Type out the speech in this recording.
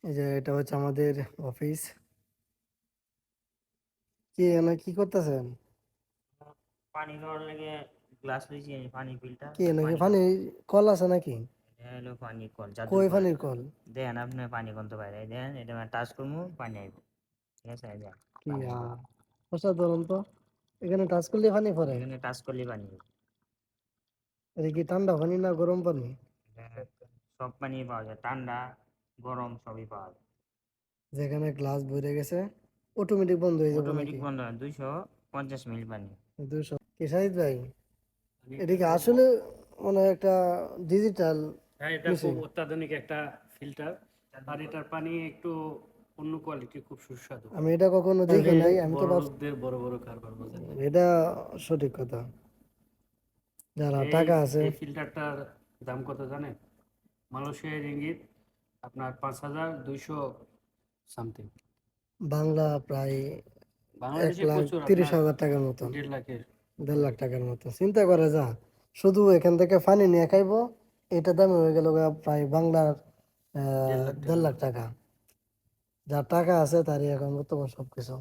এই যে এটা হচ্ছে আমাদের অফিস। কি কি করতেছেন? পানি খাওয়ার লাগে গ্লাস লইছি, পানি ফিল্টার কি নাকি পানি পানি খাবো। কল আছে নাকি? এটা হলো পানির কল, জাদুর কই কল পানির এটা। কল? দেখেন আপনি পানি কোন তো বাইরে দেখেন, এটা টাচ করবো পানি আইব। ঠিক আছে, এই দেখেন কি পানি আইব। অসাধারণ তো। এখানে টাচ করলে পানি পড়ে? এখানে টাচ করলে পানি আইব। এটা কি ঠান্ডা পানি না গরম পানি? এটা সব পানি পাওয়া যায়, ঠান্ডা গরম সবই পাওয়া যায়। যেখানে গ্লাস ভরে গেছে অটোমেটিক বন্ধ হয়ে যাবে অটোমেটিক নাকি? বন্ধ হয় 250 মিলি পানি। 200? কি শাহিদ ভাই, আমি এটা কি কি করব? আসলে মানে একটা ডিজিটাল হ্যাঁ, এটা খুব মেশিন? অত্যাধুনিক একটা ফিল্টার। জাদুর আর কল। এটার পানি একটু অন্য কোয়ালিটি, খুব সুস্বাদু। আমি এটা কখনো দেখি তবে নাই, আমি তো বড় ভাবছি লোকদের বড় বড় কারবার বোঝেন না। এটা সঠিক কথা, যারা এই টাকা আছে। এই ফিল্টারটার দাম কত জানেন? মালয়েশিয়ার রিঙ্গিত আপনার 5,200 সামথিং। বাংলা প্রায় এক বাংলাদেশে লাখ প্রচুর, তিরিশ আপনার হাজার টাকার মতন। 1.5 লাখের 1.5 লাখ উপরে। টাকার মতো চিন্তা করে যা। শুধু এখান থেকে পানি নিয়ে খাইবো, এটা দামে হয়ে গেল প্রায় বাংলার 1.5 লাখ টাকার 1.5 লাখ মতো। টাকা। যার টাকা আছে তারই এখন বর্তমান সবকিছু।